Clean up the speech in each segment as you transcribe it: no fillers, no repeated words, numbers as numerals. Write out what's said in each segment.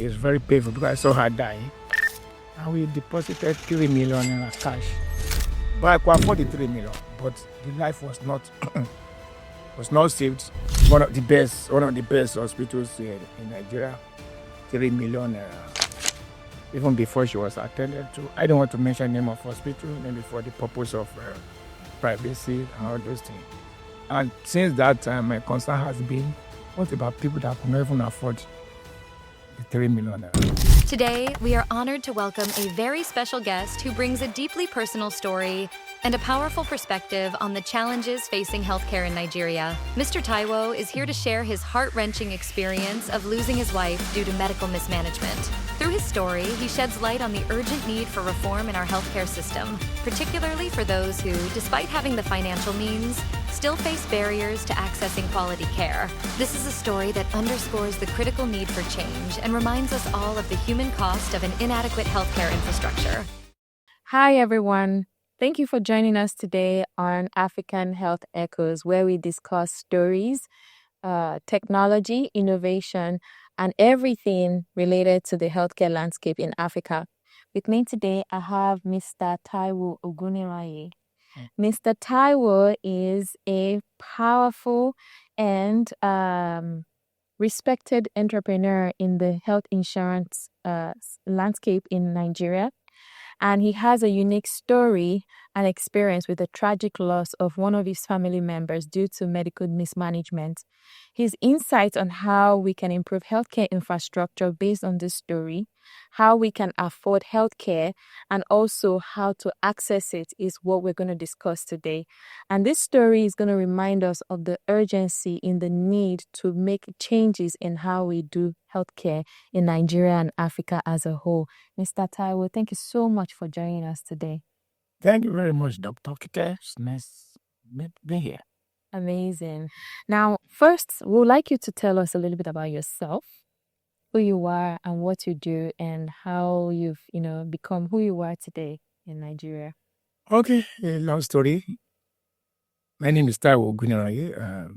it's very painful because I saw her die. And we deposited 3 million in cash. But I could afford the 3 million, but the life was not saved. One of the best hospitals here in Nigeria, 3 million even before she was attended to. I don't want to mention the name of hospital, maybe for the purpose of privacy and all those things. And since that time, my concern has been, what about people that could not even afford the 3 million? Today, we are honored to welcome a very special guest who brings a deeply personal story and a powerful perspective on the challenges facing healthcare in Nigeria. Mr. Taiwo is here to share his heart-wrenching experience of losing his wife due to medical mismanagement. Through his story, he sheds light on the urgent need for reform in our healthcare system, particularly for those who, despite having the financial means, still face barriers to accessing quality care. This is a story that underscores the critical need for change and reminds us all of the human cost of an inadequate healthcare infrastructure. Hi, everyone. Thank you for joining us today on African Health Echoes, where we discuss stories, technology, innovation, and everything related to the healthcare landscape in Africa. With me today, I have Mr. Taiwo Oguniraye. Mr. Taiwo is a powerful and respected entrepreneur in the health insurance landscape in Nigeria. And he has a unique story and experience with the tragic loss of one of his family members due to medical mismanagement. His insights on how we can improve healthcare infrastructure based on this story, how we can afford healthcare, and also how to access it is what we're going to discuss today. And this story is going to remind us of the urgency in the need to make changes in how we do healthcare in Nigeria and Africa as a whole. Mr. Taiwo, thank you so much for joining us today. Thank you very much, Dr. Kike. It's nice being here. Amazing. Now, first, we would like you to tell us a little bit about yourself, who you are and what you do, and how you've, become who you are today in Nigeria. Okay, a long story. My name is Taiwo Oguniraye.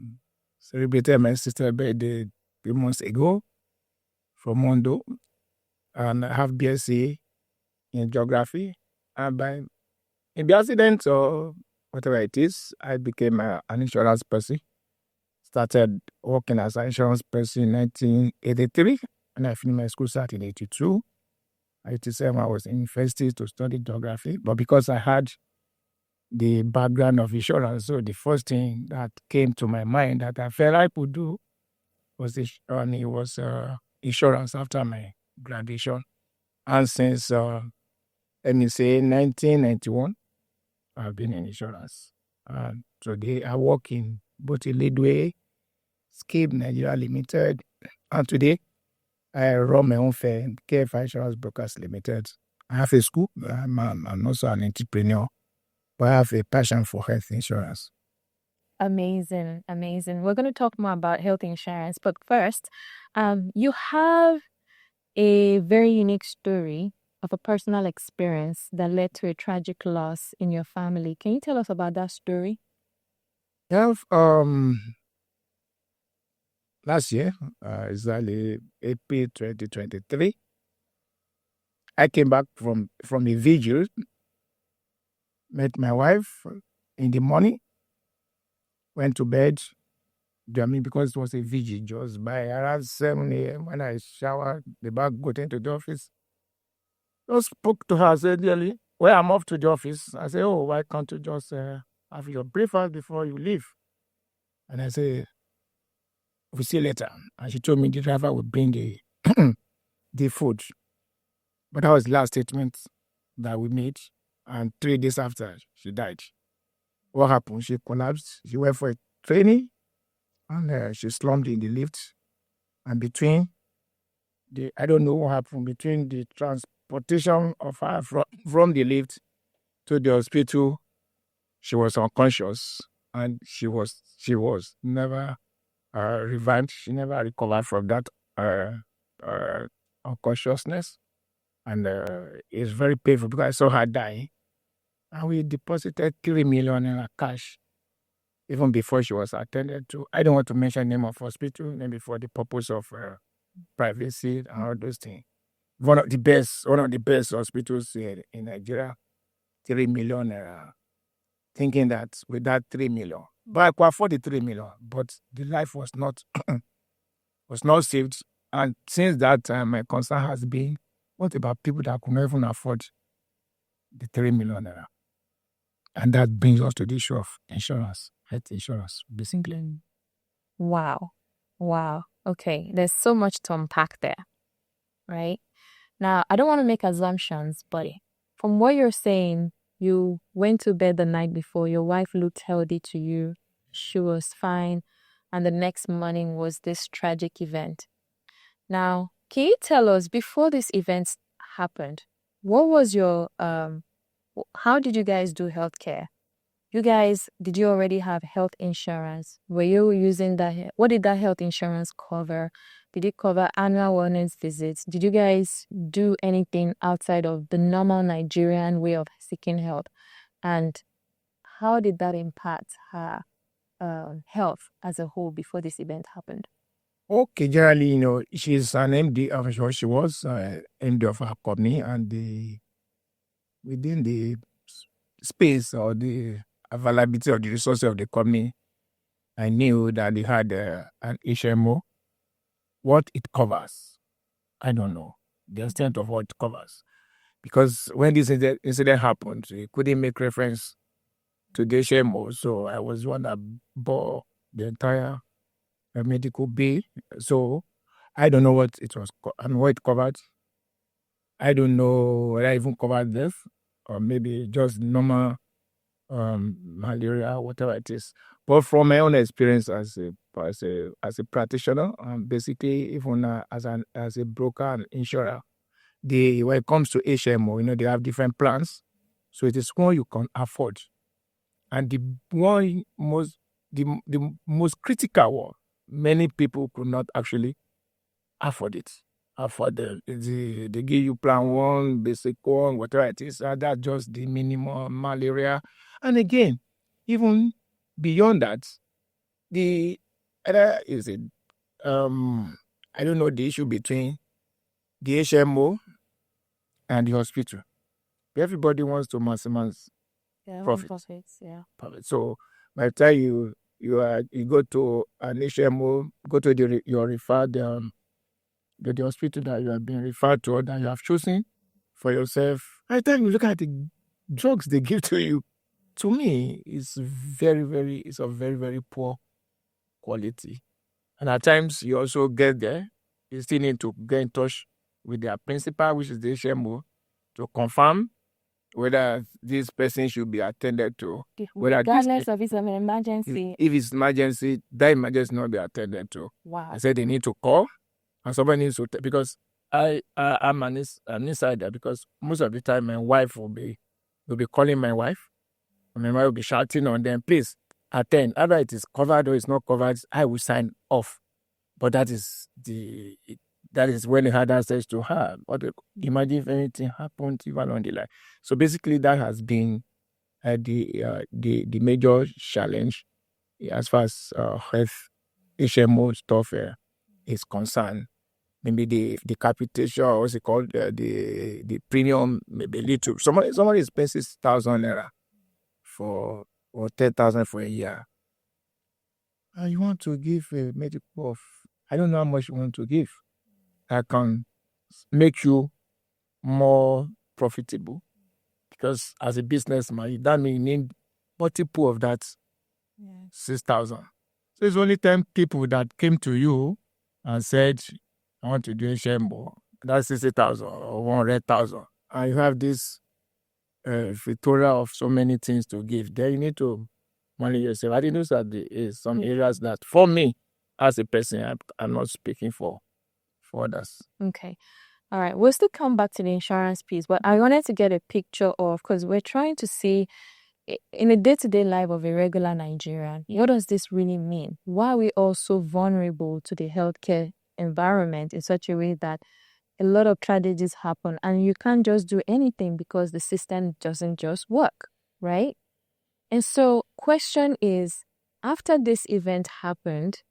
Celebrated my sister's birthday 3 months ago from Mondo, and I have BSc in geography. And in the accident or whatever it is, I became an insurance person. Started working as an insurance person in 1983, and I finished my school start in 82. 87, I was in university to study geography, but because I had the background of insurance, so the first thing that came to my mind that I felt I could do was insurance after my graduation. And since, let me say, 1991, I've been in insurance. Today, I work in both Leadway, Skip Nigeria Limited, and today, I run my own firm, KFI Insurance Brokers Limited. I have a school. I'm also an entrepreneur, but I have a passion for health insurance. Amazing. We're going to talk more about health insurance, but first, you have a very unique story of a personal experience that led to a tragic loss in your family. Can you tell us about that story? Yeah, last year, exactly April 2023, I came back from a vigil, met my wife in the morning, went to bed. Because it was a vigil, just by around 7 a.m. when I showered, the bag got into the office. Just spoke to her, I said, really, well, I'm off to the office. I said, oh, why can't you just have your breakfast before you leave? And I said, we'll see you later. And she told me the driver would bring the food. But that was the last statement that we made. And 3 days after, she died. What happened? She collapsed. She went for a training, and she slumped in the lift. And I don't know what happened, between the transportation of her from the lift to the hospital, she was unconscious, and she was never revived. She never recovered from that unconsciousness, and it's very painful because I saw her die, and we deposited 3 million in her cash even before she was attended to. I don't want to mention the name of hospital, maybe for the purpose of privacy, and all those things. One of the best hospitals here in Nigeria, 3 million naira. Thinking that with that 3 million, but I could afford the 3 million, but the life was not saved. And since that time, my concern has been, what about people that could not even afford the 3 million naira? And that brings us to the issue of insurance, health insurance, basically. Wow. Okay, there's so much to unpack there, right? Now, I don't want to make assumptions, but from what you're saying, you went to bed the night before, your wife looked healthy to you, she was fine, and the next morning was this tragic event. Now, can you tell us, before this event happened, what was your, how did you guys do healthcare? Did you already have health insurance? Were you using that? What did that health insurance cover? Did it cover annual wellness visits? Did you guys do anything outside of the normal Nigerian way of seeking help? And how did that impact her health as a whole before this event happened? Okay, generally, she's an MD of she was MD of her company, and within the space or the availability of the resources of the company, I knew that they had an HMO. What it covers, I don't know the extent of what it covers, because when this incident happened, we couldn't make reference to the HMO, so I was one that bore the entire medical bill. So I don't know what it was and what it covered. I don't know whether I even covered this or maybe just normal malaria, whatever it is. But from my own experience as a practitioner, basically even as a broker and insurer, when it comes to HMO, they have different plans, so it is one you can afford, and the most critical one, many people could not actually afford it. They give you plan one, basic one, whatever it is. That's just the minimum malaria. And again, even beyond that, the other is it. I don't know the issue between the HMO and the hospital. Everybody wants to maximize profits. Yeah. Profit. So by the time you go to an HMO, go to your referred the hospital that you have been referred to or that you have chosen for yourself, by the time you look at the drugs they give to you, to me, it's of very, very poor quality. And at times, you also get there, you still need to get in touch with their principal, which is the HMO, to confirm whether this person should be attended to. Regardless of it's an emergency. If it's emergency, that emergency not be attended to. Wow. I said they need to call, and somebody needs to because I'm an insider, because most of the time my wife will be calling my wife, and my wife will be shouting on them, please attend. Either it is covered or it's not covered, I will sign off. But that is when they had access to her. But imagine if anything happened even on the line. So basically, that has been the major challenge as far as health HMO stuff is concerned. Maybe the capitation, or what's it called, the premium, maybe little. Somebody is paying 6,000 naira or 10,000 for a year. And you want to give a medical of, I don't know how much you want to give. That can make you more profitable, because as a businessman, that means you need multiple of that 6,000. So it's only 10 people that came to you and said, I want to do a HMO. That's 60,000 or 100,000. And you have this tutorial of so many things to give. Then you need to manage yourself. I think those are some areas that, for me, as a person, I'm not speaking for others. Okay. All right. We'll still come back to the insurance piece, but I wanted to get a picture of, because we're trying to see in the day-to-day life of a regular Nigerian, what does this really mean? Why are we all so vulnerable to the healthcare environment in such a way that a lot of tragedies happen and you can't just do anything because the system doesn't just work, right? And so question is, after this event happened,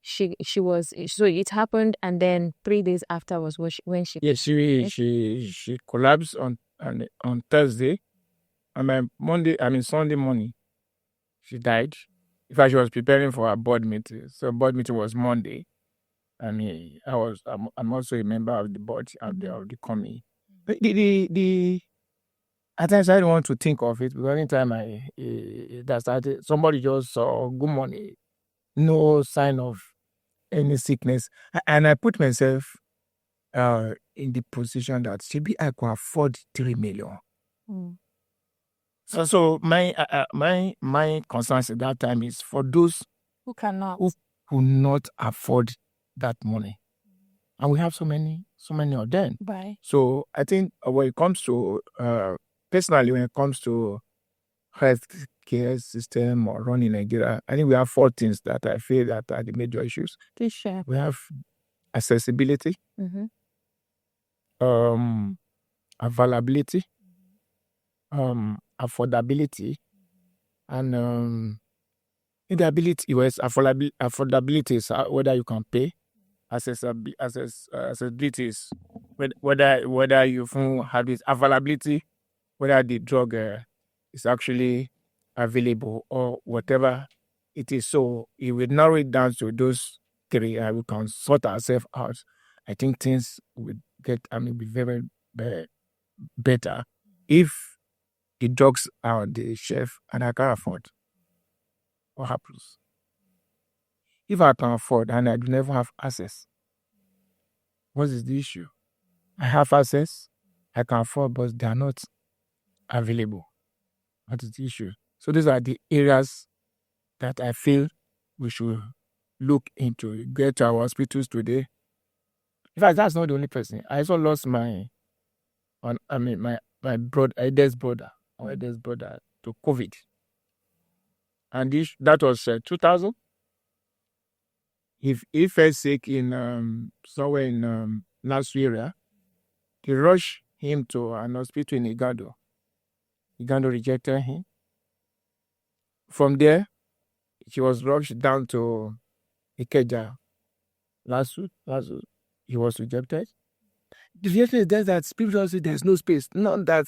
she was, so it happened, and then 3 days after was when she Yes, she collapsed on Thursday. And by Sunday morning, she died. In fact, she was preparing for her board meeting. So board meeting was Monday. I'm also a member of the board of the committee. The at times I don't want to think of it, because anytime that started, somebody just saw good morning, no sign of any sickness, and I put myself in the position that maybe I could afford 3 million. So my concerns at that time is for those who cannot, who could not afford that money, and we have so many of them. Right. So I think when it comes to personally, when it comes to healthcare system or running Nigeria, I think we have 4 things that I feel that are the major issues. Please share. We have accessibility, availability, affordability, and the ability. Yes, affordability is whether you can pay. Accessibility is whether you have this availability, whether the drug is actually available or whatever it is. So if we narrow it down to those 3, we can sort ourselves out. I think things will be very, very better if the drugs are on the shelf and I can't afford. What happens? If I can afford and I do never have access, what is the issue? I have access, I can afford, but they are not available. What is the issue? So these are the areas that I feel we should look into. Get to our hospitals today. In fact, that's not the only person. I also lost my brother, eldest brother to COVID, and that was 2000. If he fell sick in somewhere in last area, they rushed him to an hospital in Igando. Igando rejected him. From there, he was rushed down to Ikeja. Last week, he was rejected. The reason is that spiritually there's no space. Not that.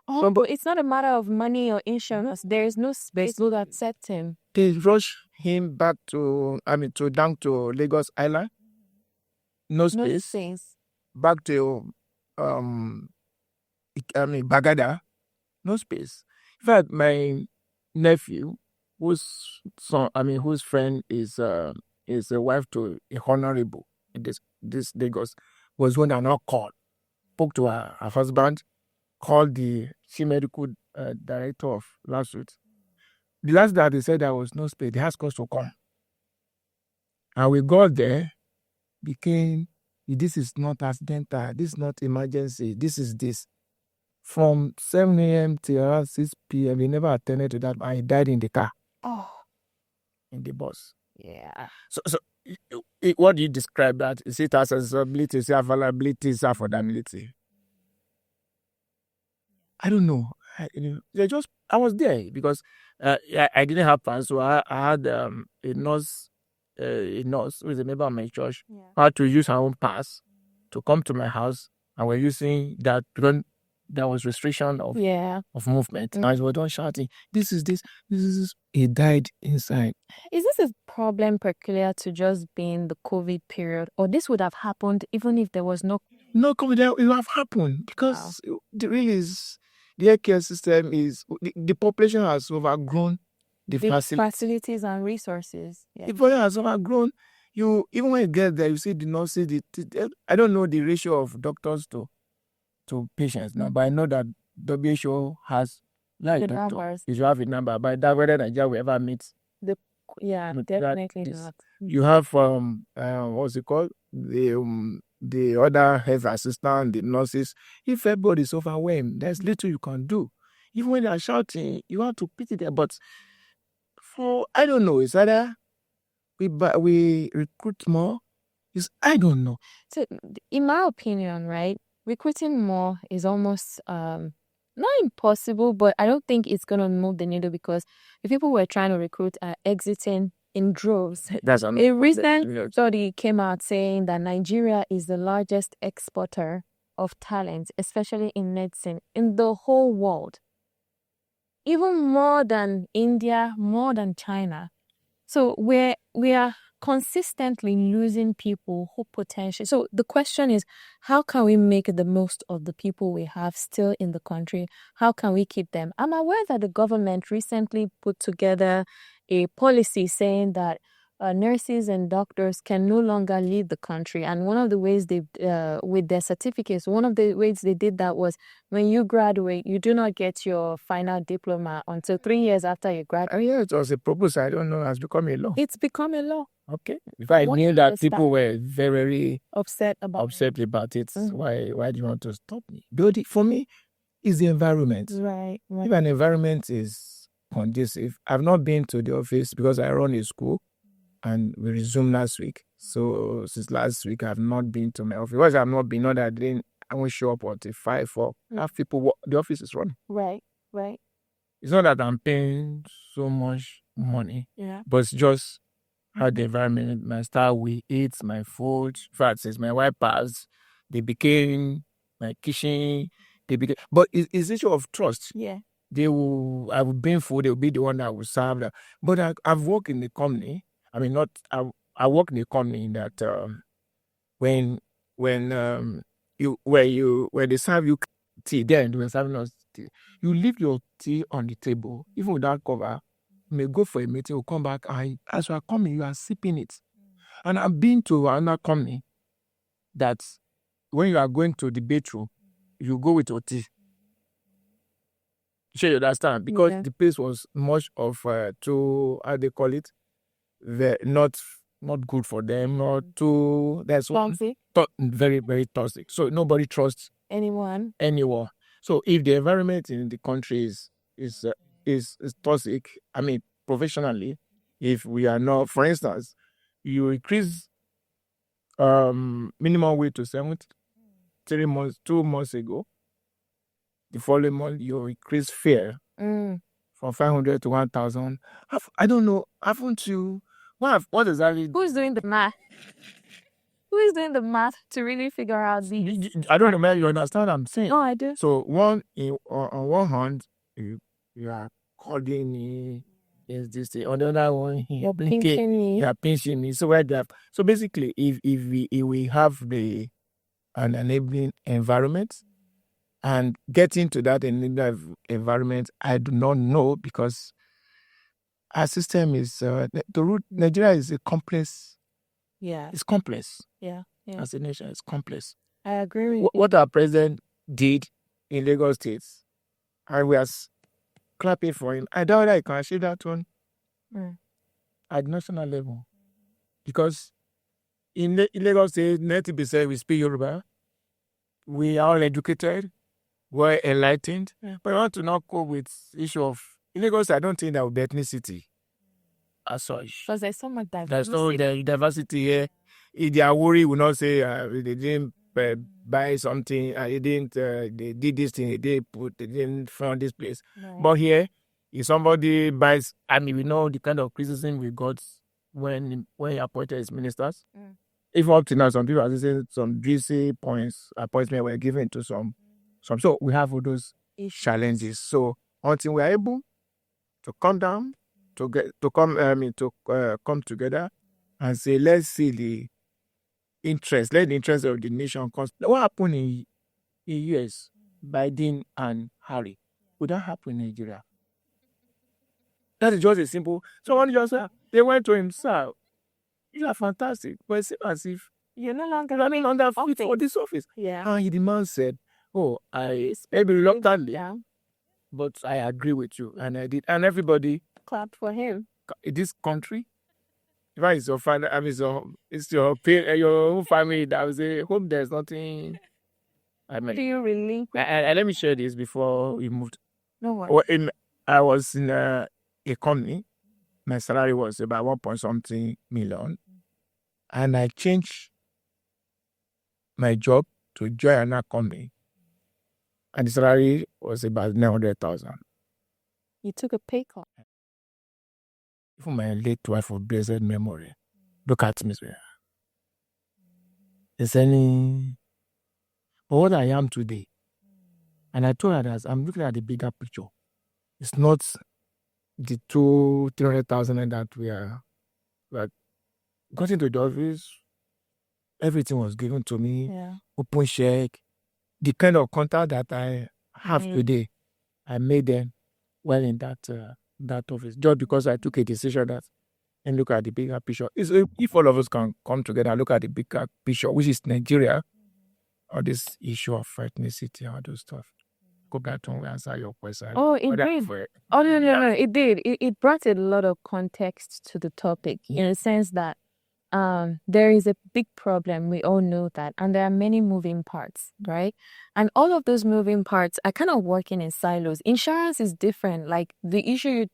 But it's not a matter of money or insurance. There is no space to accept him. They rush him back down to Lagos Island. No space. Back to Bagada. No space. In fact, my nephew, whose friend is a wife to a honorable in this Lagos, was one that not called. Spoke to her husband, called the chief medical director of last week. The last that they said there was no space, they asked us to come. And we got there, this is not accidental, this is not emergency, this is this. From 7 a.m. till around 6 p.m., he never attended to that, and he died in the car. Oh. In the bus. Yeah. So what do you describe that? Is it accessibility, is it availability, is it affordability? I don't know. I was there because I didn't have plans, so I had a nurse who is a member of my church, had to use her own pass to come to my house, and we're using that because there was restriction of movement. And we were shouting, this is this. He died inside. Is this a problem peculiar to just being the COVID period, or this would have happened even if there was no COVID? It would have happened because the healthcare system the population has overgrown the facilities and resources. The population has overgrown. Even when you get there, you see the nurses. I don't know the ratio of doctors to patients now, but I know that WHO has numbers. You should have a number, but that whether Nigeria will ever meet. Definitely not. You have what's it called? The other health assistant, the nurses. If everybody is overwhelmed, there's little you can do. Even when they are shouting, you have to pity them. But I don't know, it's either we recruit more. I don't know. So, in my opinion, right, recruiting more is almost not impossible, but I don't think it's gonna move the needle because the people we're trying to recruit are exiting in droves. That's A recent study came out saying that Nigeria is the largest exporter of talent, especially in medicine, in the whole world. Even more than India, more than China. So we are consistently losing people who potentially. So the question is, how can we make the most of the people we have still in the country? How can we keep them? I'm aware that the government recently put together a policy saying that nurses and doctors can no longer leave the country. And one of the ways they, with their certificates, one of the ways they did that was when you graduate, you do not get your final diploma until 3 years after you graduate. Yeah, it was a proposal. I don't know. It has become a law. It's become a law. Okay. If I knew that people were very upset about it, why do you want to stop me? But for me, it's the environment. Right. If an environment is conducive, I've not been to the office because I run a school and we resumed last week. So since last week, I've not been to my office. Because I've not been, not that I won't show up at 5, 4. Have people, the office is running. Right. It's not that I'm paying so much money, but it's just how the environment, my style, we eat, my food. In fact, since my wife passed, they became my kitchen. But it's issue of trust. Yeah. I will bring food. They will be the one that will serve that. But I've worked in the company. I mean, I work in a company that when they serve you tea, then they were serving us tea. You leave your tea on the table, even without cover. You may go for a meeting, you come back, and as you are coming, you are sipping it. And I've been to another company that when you are going to the bathroom, you go with your tea. Sure, you understand? Because the place was much of too, how they call it, not good for them, not too, that's toxic. Very, very toxic. So nobody trusts anyone. So if the environment in the country is toxic, I mean, professionally, if we are not, for instance, you increase minimum wage to 70, 2 months ago, the following month you increase fare from 500 to 1,000. I don't know, haven't you? What exactly? Who's doing the math? Who is doing the math to really figure out these? I don't know, you understand what I'm saying? Oh, I do. So on one hand, you are calling me, yes, this thing. On the other one, you're pinching me. You're pinching me. So so basically, if we have an enabling environment and get into that environment, I do not know, because our system is Nigeria is a complex. Yeah. It's complex. Yeah. As a nation, it's complex. I agree with you. What our president did in Lagos State, and we are clapping for him. I doubt I can achieve that one at national level. Because in Lagos State, 90% we speak Yoruba. We are all educated. We're enlightened. But I want to not go with issue of... In Lagos, I don't think there will be ethnicity as such. Because there's so much diversity. There's no diversity here. If they are worried, will not say they didn't buy something, they did this thing, they didn't find this place. Right. But here, if somebody buys, I mean, we know the kind of criticism we got when he appointed his ministers. If up to now, some people are saying some juicy appointments were given to some. So we have all those challenges. So until we are able to come down, come together and say, let's see the interest of the nation. What happened in US, Biden and Harry, would that happen in Nigeria? That is just a simple. Someone just said, they went to him, sir, you are fantastic, but it's as if you're no longer fit for this office. Yeah. And the man said, I maybe reluctantly, but I agree with you, and I did, and everybody clapped for him. In this country, if it's your family, I mean, it's your own family that was a home. There's nothing. I mean, do you really? Let me share this before we moved. No worries. I was in a company. My salary was about 1.something million, and I changed my job to join another company, and the salary was about 900,000. You took a pay cut. even my late wife of blessed memory, look at me. Is any, but what I am today, and I told her that I'm looking at the bigger picture. It's not the 300,000 that we are, like, got into the office, everything was given to me, open check, the kind of contact that I have today, I made them well in that office, just because I took a decision that, and look at the bigger picture. If all of us can come together and look at the bigger picture, which is Nigeria, or this issue of ethnicity, all those stuff. Go back to answer your question. Oh, it did. Oh, no, it did. It brought a lot of context to the topic in the sense that there is a big problem. We all know that. And there are many moving parts, right? And all of those moving parts are kind of working in silos. Insurance is different. Like the issue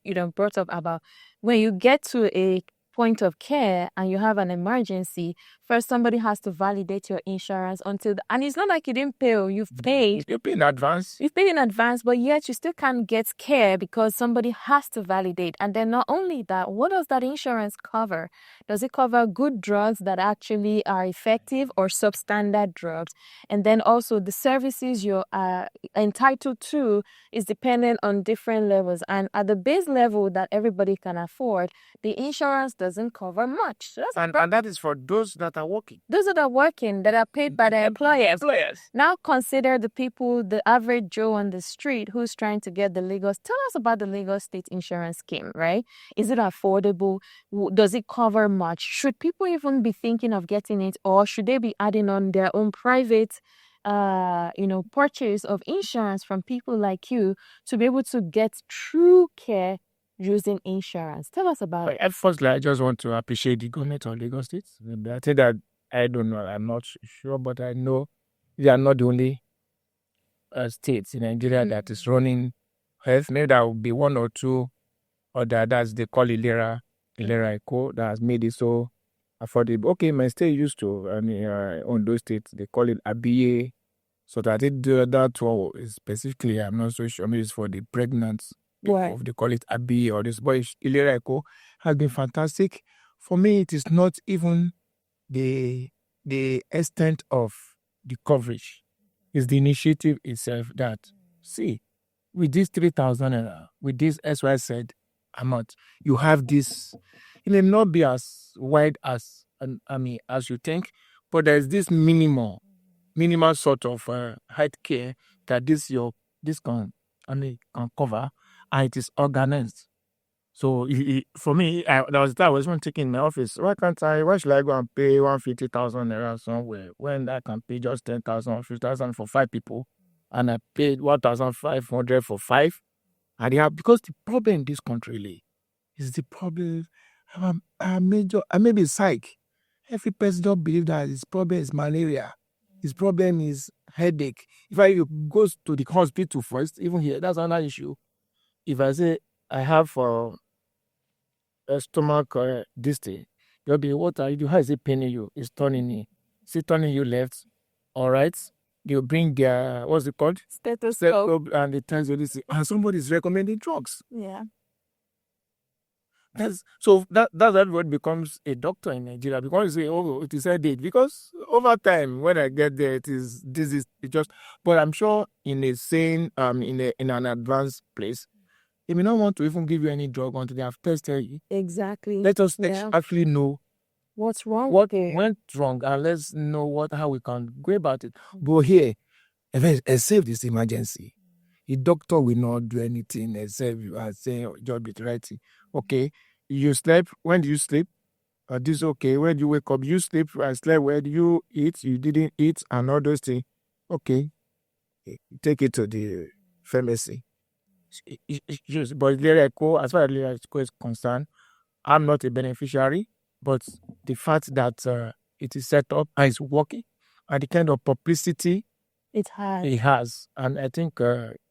you brought up about when you get to a point of care and you have an emergency, first somebody has to validate your insurance and it's not like you didn't pay or you've paid. You pay in advance. You've paid in advance, but yet you still can't get care because somebody has to validate. And then not only that, what does that insurance cover? Does it cover good drugs that actually are effective or substandard drugs? And then also the services you're entitled to is dependent on different levels. And at the base level that everybody can afford, the insurance doesn't cover much. So and that is for those that are working. Those that are working, that are paid by their employers. Now consider the people, the average Joe on the street who's trying to get the Lagos. Tell us about the Lagos State Insurance Scheme, right? Is it affordable? Does it cover much? Should people even be thinking of getting it, or should they be adding on their own private purchase of insurance from people like you to be able to get true care using insurance? Tell us about it. Firstly, I just want to appreciate the government of Lagos State. I think that, I don't know, I'm not sure, but I know they are not the only states in Nigeria that is running health. Maybe there will be one or two other, that's they call Ilera Eco, that has made it so affordable. Okay, my state used to, on those states, they call it ABA. So that it that one is specifically, I'm not so sure, maybe it's for the pregnant. Right. They call it Abi or this boy Ilera Eco has been fantastic. For me, it is not even the extent of the coverage. It's the initiative itself that, see, with this 3,000, with this, as I said, amount, you have this. It may not be as wide as as you think, but there's this minimal sort of health care that this can cover. And it is organized. So for me, there was that I was even thinking in my office, why should I go and pay 150,000 naira somewhere when I can pay just 10,000 or 50,000 for 5 people, and I paid 1,500 for 5? And because the problem in this country is the problem. I may be psych. Every person don't believe that his problem is malaria. His problem is headache. If I go to the hospital first, even here, that's another issue. If I say I have a stomach this thing, you'll be, what are you doing? How is it paining you? It's turning you. Is it turning you left? All right. You bring their, what's it called? Stethoscope. And they tell you this, and somebody's recommending drugs. Yeah. That's what becomes a doctor in Nigeria, because you say, oh, it is a date. Because over time, when I get there, but I'm sure in a sane, in an advanced place, they may not want to even give you any drug until they have tested you. Exactly. Let us actually know what's wrong. What went wrong, and let's know how we can go about it. But here, except this emergency, the doctor will not do anything except you are saying job is right. Okay, you slept. When do you sleep? This okay. When do you wake up? You sleep. I slept. Where do you eat? You didn't eat, and all those things. Okay, take it to the pharmacy. But as far as Ilera Eco is concerned, I'm not a beneficiary, but the fact that it is set up and it's working, and the kind of publicity it has, and I think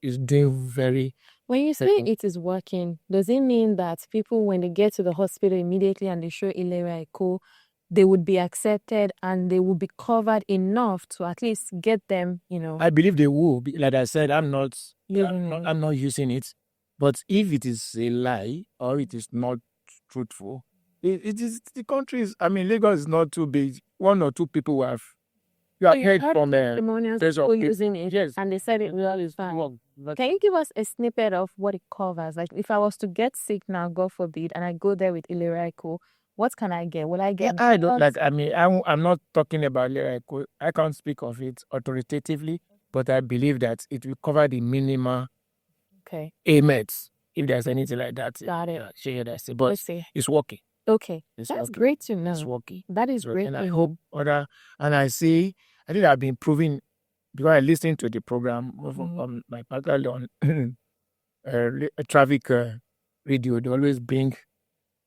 it's doing very. When you say it is working, does it mean that people, when they get to the hospital immediately and they show Ilera Eco, they would be accepted and they will be covered enough to at least get them, I believe they will. Like I said, I'm not using it. But if it is a lie or it is not truthful. It is the country is. I mean, Lagos is not too big. One or two people who have. You have heard from testimonials there's people of people. using it, Yes. and they said it really is fine. Well, but Can you give us a snippet of what it covers? Like, if I was to get sick now, God forbid, and I go there with Iliraiko, what can I get? Will I yeah, get I don't drugs? like. I mean, I'm not talking about lyrical. I can't speak of it authoritatively, but I believe that it will cover the minimal Okay, ailments if there's anything like that. got it. Share that. But Let's see. it's working. Okay, It's that's working. great to It's know. working. That is So, great and to I know. hope other. And I see. I think I've been proving because I listened to the program on my partner on traffic radio. They always bring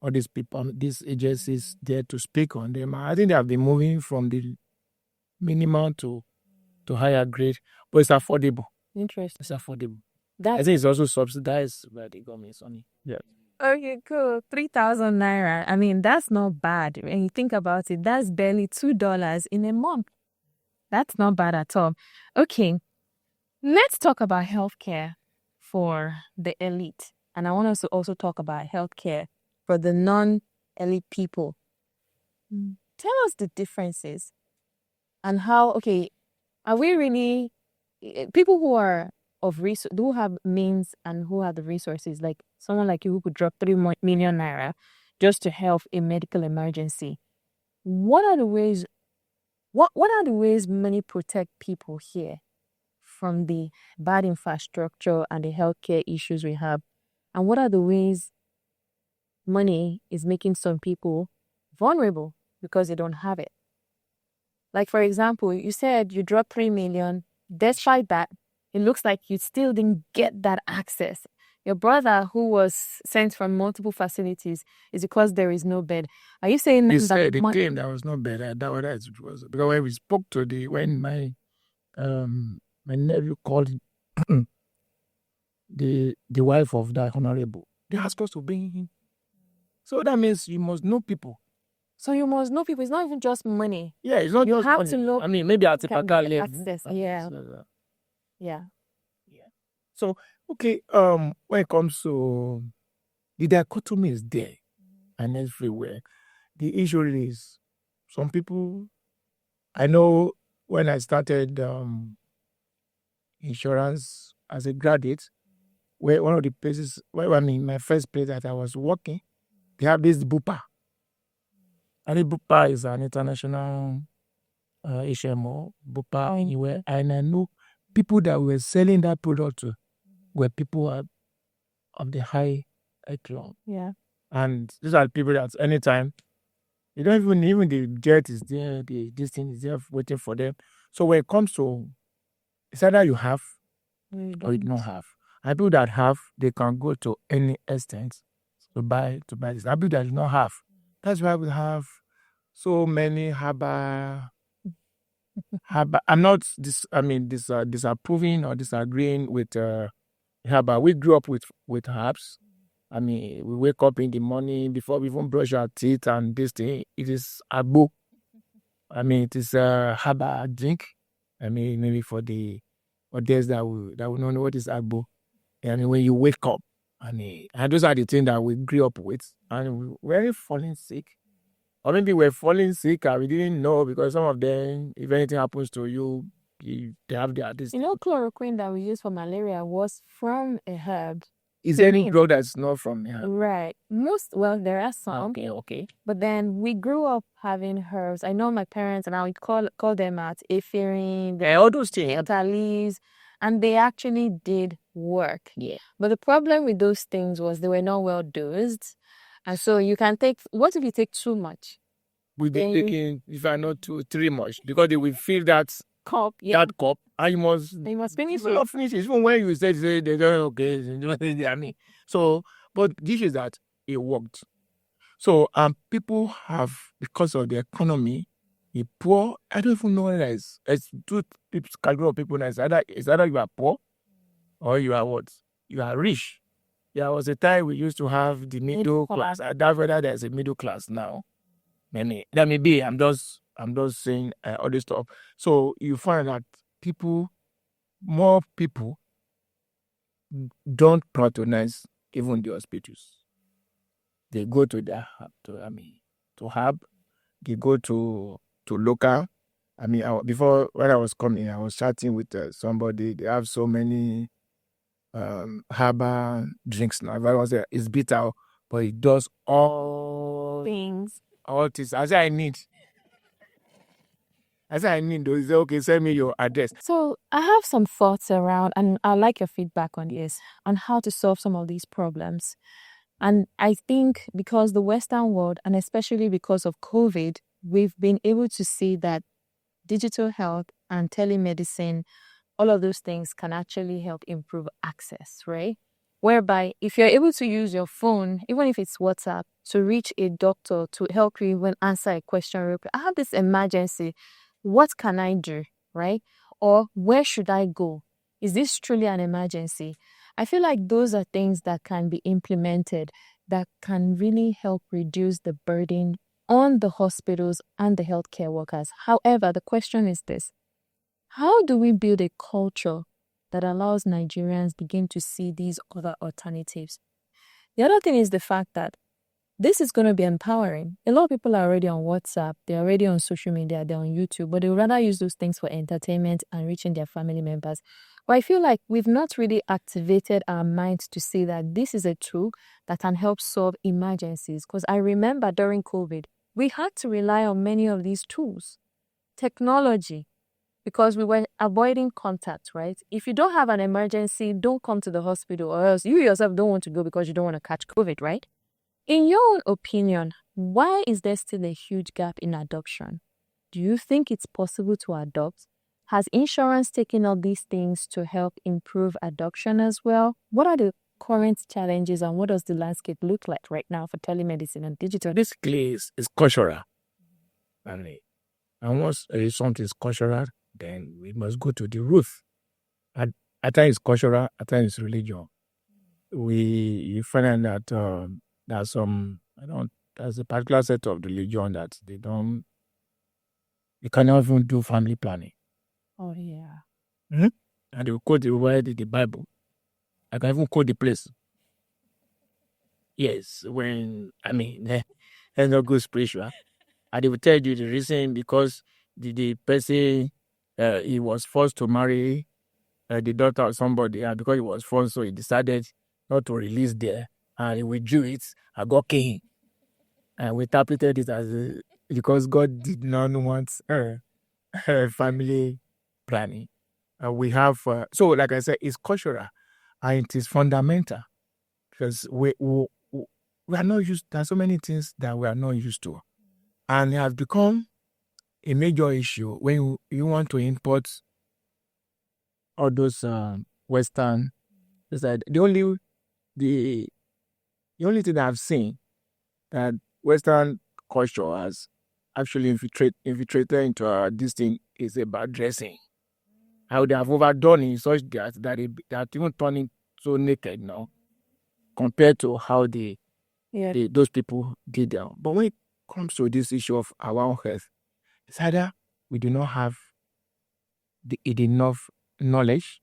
all these people, these agencies there to speak on them. I think they have been moving from the minimal to higher grade, but it's affordable. Interesting. It's affordable. I That's think it's also subsidized by the government. Sonny. Yeah. okay, cool. 3,000 naira. I mean, that's not bad. When you think about it, that's barely $2 in a month. That's not bad at all. Okay, let's talk about healthcare for the elite. And I want us to also talk about healthcare for the non-elite people. Tell us the differences and how, okay, are we really, people who are of who have means and who have the resources, like someone like you who could drop 3 million naira just to help a medical emergency. What are the ways, what are the ways money protect people here from the bad infrastructure and the healthcare issues we have? And what are the ways money is making some people vulnerable because they don't have it? Like, for example, you said you dropped 3 million. Despite that, it looks like you still didn't get that access. Your brother, who was sent from multiple facilities, is because there is no bed. Are you saying He that said the claim that was not better. That was it was because when we spoke to when my nephew called the wife of that honorable, they asked us to bring him. So that means you must know people. So you must know people. It's not even just money. Yeah, it's not You just have money. to know. I mean, maybe at Can Tipaka get level. access. Yeah. Yeah. So okay, when it comes to the dichotomy is there and everywhere. The issue is some people. I know when I started insurance as a graduate, where one of the places, where I mean, my first place that I was working, they have this Bupa. And the Bupa is an international HMO, Bupa anywhere. And I know people that were selling that product to were people of the high echelon. Yeah. And these are people that anytime, they don't even the jet is there, this thing is there waiting for them. So when it comes to, it's either you have or you don't have. And people that have, they can go to any extent to buy this. And people that do not have, that's why we have so many herbal. I'm not disapproving or disagreeing with herbal. We grew up with herbs. I mean, we wake up in the morning before we even brush our teeth and this thing. It is agbo. I mean, it is a herbal drink. I mean, maybe for others that will not know what is agbo. I mean, when you wake up, and those are the things that we grew up with, and we were falling sick. Or maybe we're falling sick and we didn't know because some of them, if anything happens to you, they have this. You know, chloroquine that we use for malaria was from a herb. Is there any drug that's not from here? Right. There are some. Okay. But then we grew up having herbs. I know my parents and I would call them out ephedrine, all those things. leaves, and they actually did work. Yeah. But the problem with those things was they were not well dosed. And so you can take, what if you take too much? We'll be taking, if I not too much, because they will feel that cup, that cup, and you must finish it. Finish it. Even when you say they don't okay, I mean. So, but this is that it worked. So, people have, because of the economy, the poor. I don't even know what it is. It's two category of people. It's either you are poor, or you are what? You are rich. There was a time we used to have the middle class. I doubt whether there's a middle class now. Many. That may be. I'm just saying all this stuff. So you find that more people don't patronize even the hospitals. they go to to hub, they go to local. Before when I was coming, I was chatting with somebody. They have so many herbal drinks now. I was there, it's bitter, but it does all Things. all things. I say I need. Though. He say, okay, send me your address. So I have some thoughts around, and I'd like your feedback on this, on how to solve some of these problems. And I think because the Western world, and especially because of COVID, we've been able to see that digital health and telemedicine, all of those things can actually help improve access, right? Whereby if you're able to use your phone, even if it's WhatsApp, to reach a doctor to help you even answer a question real quick. I have this emergency. What can I do, right? Or where should I go? Is this truly an emergency? I feel like those are things that can be implemented that can really help reduce the burden on the hospitals and the healthcare workers. However, the question is this: how do we build a culture that allows Nigerians begin to see these other alternatives? The other thing is the fact that this is going to be empowering. A lot of people are already on WhatsApp, they're already on social media, they're on YouTube, but they would rather use those things for entertainment and reaching their family members. But I feel like we've not really activated our minds to see that this is a tool that can help solve emergencies. Because I remember during COVID, we had to rely on many of these tools, technology, because we were avoiding contact, right? If you don't have an emergency, don't come to the hospital, or else you yourself don't want to go because you don't want to catch COVID, right? In your own opinion, why is there still a huge gap in adoption? Do you think it's possible to adopt? Has insurance taken up these things to help improve adoption as well? What are the current challenges and what does the landscape look like right now for telemedicine and digital? Basically, it's cultural. And once something is cultural, then we must go to the root. At times it's cultural, at times it's religion. You find that there's a particular set of religion that they cannot even do family planning. Oh, yeah. Mm-hmm. And they will quote the word in the Bible. I can even quote the place. Yes, that's not good spiritual. And they will tell you the reason because the person, he was forced to marry the daughter of somebody, and because he was forced, so he decided not to release there, and he withdrew it, and God came. And we interpreted it as because God did not want family planning. We have, so like I said, it's cultural and it is fundamental because we are not used, there are so many things that we are not used to. And it has become a major issue when you want to import all those Western. The only thing I've seen that Western culture has actually infiltrated into this thing is about dressing. How they have overdone in such that they are even turning so naked now compared to how those people did them. But when it comes to this issue of our own health, it's either we do not have enough knowledge,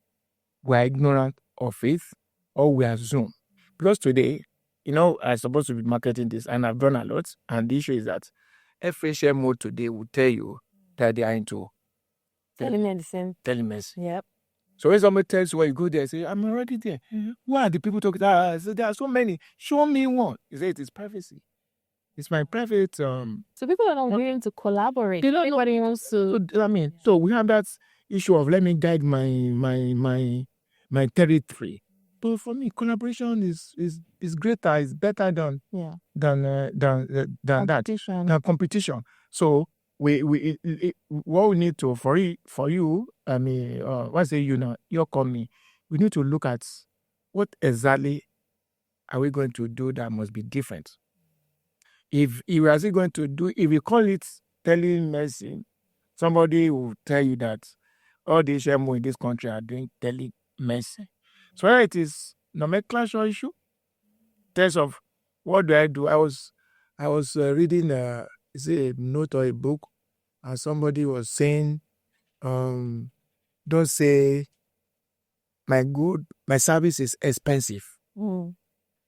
we are ignorant of it, or we assume. Because today, I'm supposed to be marketing this, and I've done a lot. And the issue is that FHM mode today will tell you that they are into Telemedicine. Yep. So when somebody tells you where you go there, say, I'm already there. Mm-hmm. Why are the people talking? So there are so many. Show me one. You say it is privacy. It's my private. So people are not willing to collaborate. Everybody wants to. So we have that issue of let me guide my territory. But for me, collaboration is greater, is better than competition. So what we need to for you, what's it you're coming, we need to look at what exactly are we going to do that must be different. If we are going to do, if we call it telemedicine, somebody will tell you that all the HMO in this country are doing telemedicine. So whether it is nomenclature issue, in terms of what do I do? I was reading a note or a book, and somebody was saying, don't say my service is expensive. Mm.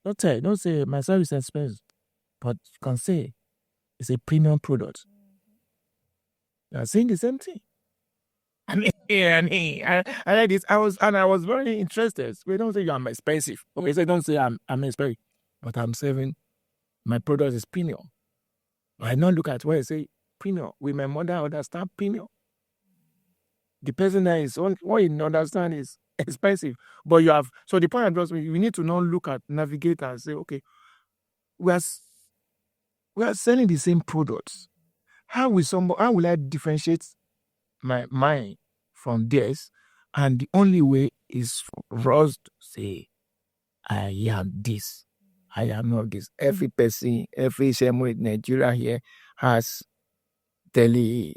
Don't say my service is expensive. but you can say it's a premium product. They are saying the same thing. I like this. I was very interested. We don't say I'm expensive. Okay, so don't say I'm expensive, but I'm saying my product is premium. I don't look at where I say premium. With my mother, understand premium. The person that is what you understand is expensive, but you have. So the point I'm we need to now look at navigate and say, okay, we are selling the same products. How will I differentiate my mine from theirs? And the only way is for us to say, I am this. I am not this. Every person, every same in Nigeria here has tele.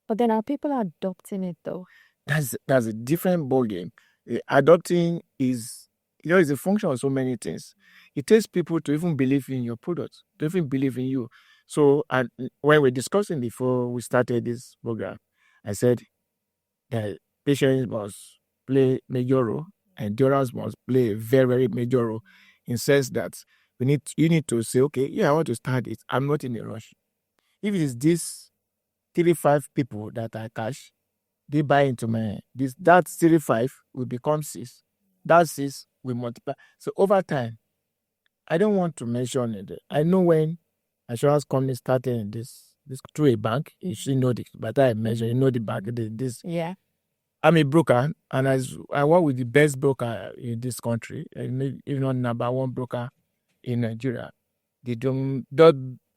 But then are people adopting it though? That's a different ballgame. Adopting is a function of so many things. It takes people to even believe in your product, to even believe in you. So, and when we're discussing before we started this program, I said that patience must play major role, endurance must play a very, very major role, in sense that you need to say, okay, yeah, I want to start it. I'm not in a rush. If it is this 35 people that I cash, they buy into that 35 will become 6. That 6 will multiply. So over time, I don't want to mention it. I know when insurance company started this through a bank, you should know this. But I measure, you know the bank. This. Yeah. I'm a broker, and I work with the best broker in this country, and if not number one broker in Nigeria. They don't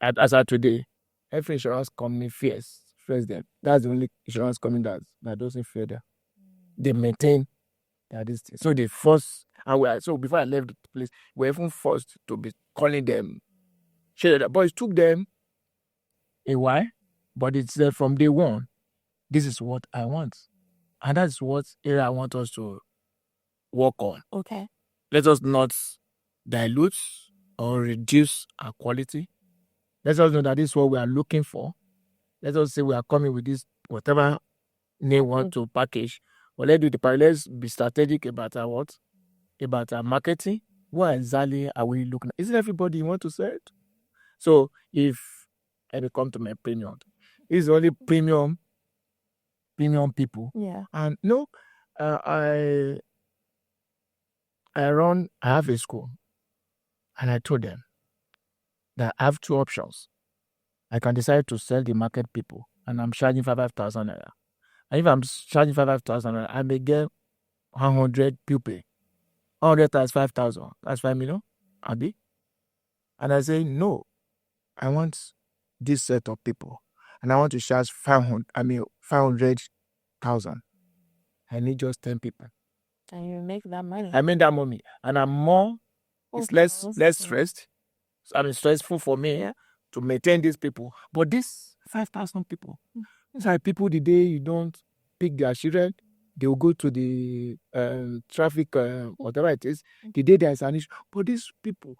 as of today, every insurance company fears them. That's the only insurance company that doesn't fear them. They maintain that this thing. So they force, and so before I left the place, we're even forced to be calling them. But it took them a while, but it's from day one. This is what I want, and that's what area I want us to work on. Okay. Let us not dilute or reduce our quality. Let us know that this is what we are looking for. Let us say we are coming with this, whatever name want to package. But let's be strategic about our what? About our marketing. What exactly are we looking at? Isn't everybody you want to sell it? So if I come to my premium, it's only premium people. Yeah. And I have a school, and I told them that I have 2 options. I can decide to sell the market people, and I'm charging 5,000 naira. And if I'm charging 5,000 naira, I may get 100 people. 100 times 5,000, that's 5 million, Abi. And I say, no, I want this set of people, and I want to charge 500,000. I need just 10 people. And you make that money. I make that money, and I'm more. It's less stressed. I mean, stressful for me to maintain these people. But these 5,000 people, these are people the day you don't pick their children, they will go to the traffic, whatever it is, the day there is an issue. But these people,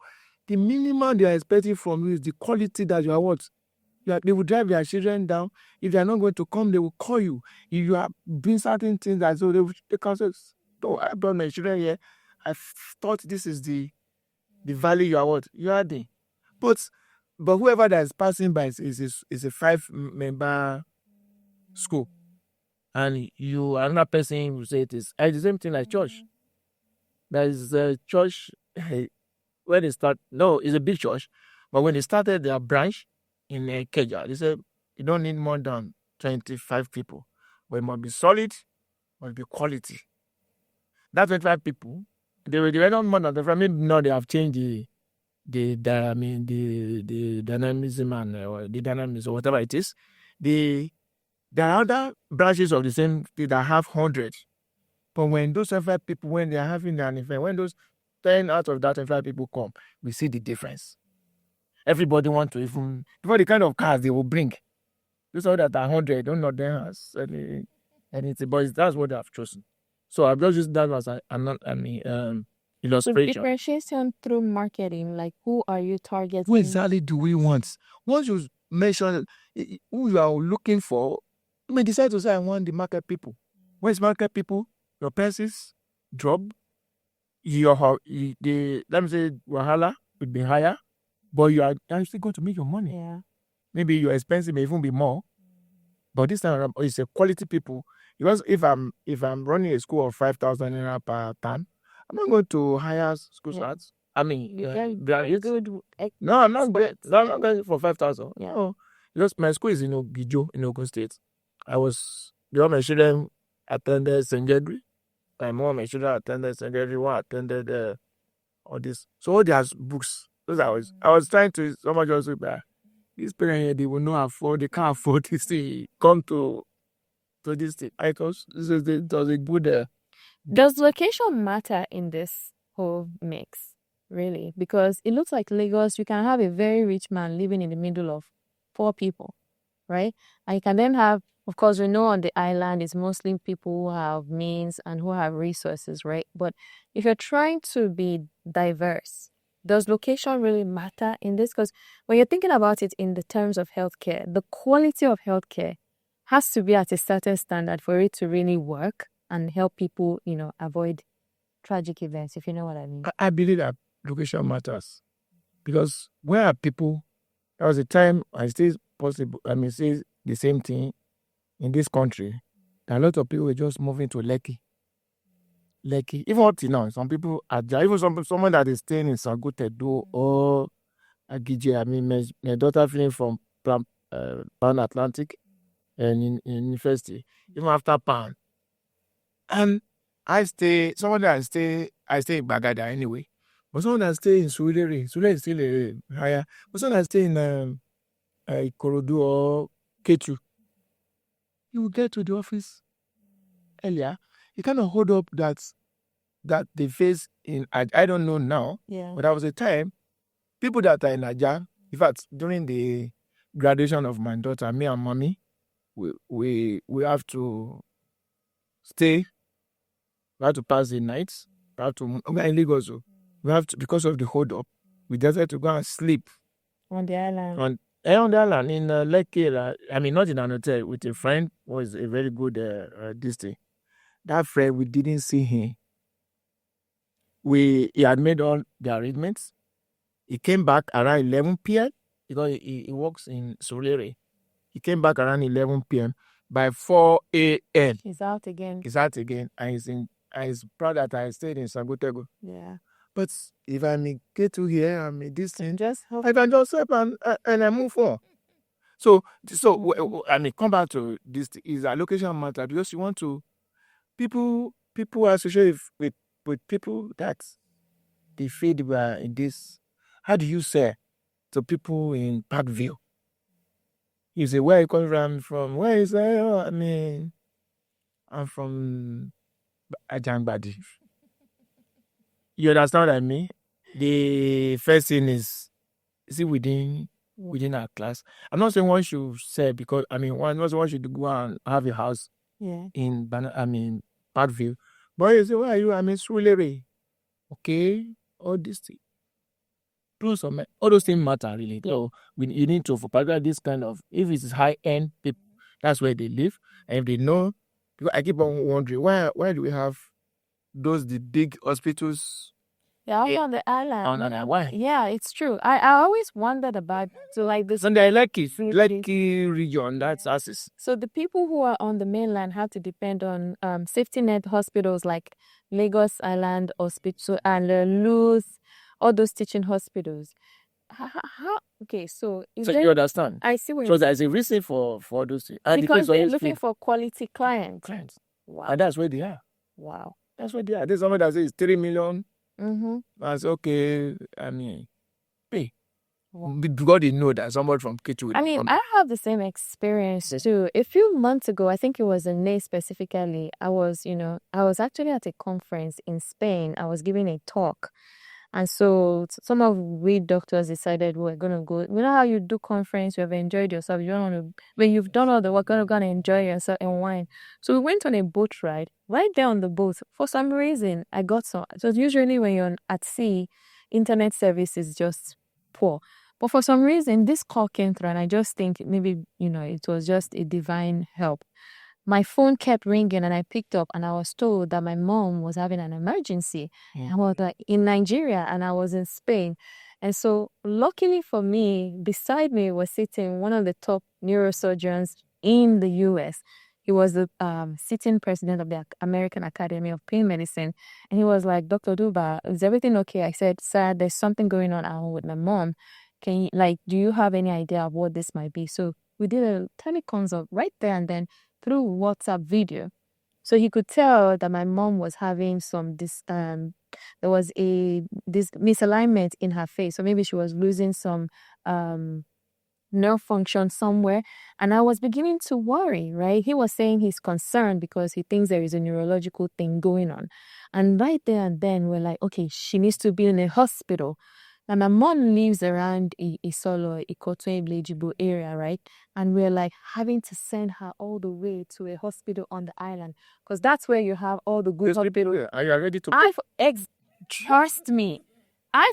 the minimum they are expecting from you is the quality that you are what? They will drive their children down. If they are not going to come, they will call you. If you are doing certain things, that so they can say, "Oh, I brought my children here. I thought this is the value you are what? You are the." But whoever that is passing by is a 5-member school, and another person will say it is the same thing like church. There is a church when they start. No, it's a big church, but when they started their branch in Keja, they said you don't need more than 25 people, but it must be solid, must be quality. That 25 people, they were not more than 25. Maybe now they have changed the dynamism and the dynamism or whatever it is. There are other branches of the same thing that have 100. But when those 25 people, when they are having an event, when those 10 out of that 25 people come, we see the difference. Everybody wants to even, before the kind of cars they will bring. Those are that are 100, don't know them as anything, but that's what they have chosen. So I've just used that as illustration. So differentiation through marketing, like who are you targeting? Who exactly do we want? Once you mention who you are looking for, you may decide to say, I want the market people. When it's market people, your prices drop, let me say, wahala will be higher, but you are still going to make your money. Yeah. Maybe your expenses may even be more, but this time around, it's a quality people. Because if I'm running a school of 5,000 naira per term, I'm not going to hire school starts. I mean, Good. no, I'm not going. No, I'm not going for 5,000. Yeah. No, because my school is in Ogijo in Ogun State. All my children attended St. Gregory. My children attended St. Gregory. One attended all this. So all their books. Those I was trying to. Someone just said, these parents here, they will not afford. They can't afford this thing. Come to this thing. I thought it was a good. Does location matter in this whole mix, really? Because it looks like Lagos, you can have a very rich man living in the middle of poor people, right? And you can then have, of course, we know on the island it's mostly people who have means and who have resources, right? But if you're trying to be diverse, does location really matter in this? Because when you're thinking about it in the terms of healthcare, the quality of healthcare has to be at a certain standard for it to really work and help people, avoid tragic events, if you know what I mean. I believe that location matters because where are people? There was a time I still say the same thing in this country. A lot of people were just moving to Lekki. Even up till now, some people are there. Even someone that is staying in Sagutedo or Agije. I mean, my daughter feeling from Pan Atlantic and in university, even after Pan. And I stay in Bagada anyway. But someone that stay in Surulere is still higher. But someone that stay in Ikorodu or Ketu, you will get to the office earlier. You cannot hold up that they face in, I don't know now, Yeah. but there was a time, people that are in Nigeria, in fact, during the graduation of my daughter, me and mommy, we have to stay. We have to pass the nights. We have to go in Lagos. We have to, because of the hold up, we decided to go and sleep On the island. on the island in Lekki. I mean, not in an hotel, with a friend who was a very good this thing. That friend, we didn't see him. He had made all the arrangements. He came back around 11 p.m. because he works in Surulere. He came back around 11 p.m. By 4 a.m. He's out again. And he's proud that I stayed in Sagotego. Yeah. But if I may get to here, I may this thing, Just help. I can just help and I move on. So I mean, come back to this is a location matter because you want to people associate with people that they feed in this. How do you say to people in Parkville? You say, where are you coming from? Where is that? Oh, I mean, I'm from Ajangbadi. You understand what I mean? The first thing is it within our class. I'm not saying one should say because one should go and have a house in Parkville. But you say, where are you? I'm in Surulere. Okay, all this thing. Plus, all those things matter really. So you need to, for particular this kind of, if it's high end people, that's where they live. And if they know, because I keep on wondering why do we have the big hospitals? Yeah, on the island. On the why? Yeah, it's true. I always wondered about this. And they like region, that's access. So the people who are on the mainland have to depend on safety net hospitals like Lagos Island Hospital and Luz, all those teaching hospitals. How? Okay, so you understand? I see what. So there's a reason for those things. Because they're looking for quality clients. Wow. And that's where they are. Wow. That's where they are. There's someone that says 3 million. Mm-hmm. That's okay. I mean, pay. Wow. Because they know that somebody from Ketu. I have the same experience too. A few months ago, I think it was in May specifically, I was actually at a conference in Spain. I was giving a talk. And so some of we doctors decided we're going to go. You know how you do conference, you have enjoyed yourself. You don't want to, when you've done all the work, you're going to enjoy yourself and wine. So we went on a boat ride. Right there on the boat, for some reason, I got some. So usually when you're at sea, internet service is just poor. But for some reason, this call came through and I just think maybe, it was just a divine help. My phone kept ringing and I picked up and I was told that my mom was having an emergency. I was in Nigeria and I was in Spain. And so, luckily for me, beside me was sitting one of the top neurosurgeons in the US. He was the sitting president of the American Academy of Pain Medicine. And he was like, Dr. Duba, is everything okay? I said, sir, there's something going on at home with my mom. Can you, do you have any idea of what this might be? So we did a teleconsult right there and then through WhatsApp video. So he could tell that my mom was having there was this misalignment in her face. So maybe she was losing some nerve function somewhere. And I was beginning to worry, right? He was saying he's concerned because he thinks there is a neurological thing going on. And right there and then we're like, okay, she needs to be in a hospital. And my mom lives around Isolo, Ikoto, Blejibo area, right? And we're like having to send her all the way to a hospital on the island because that's where you have all the good hospitals. Are you ready to? Trust me.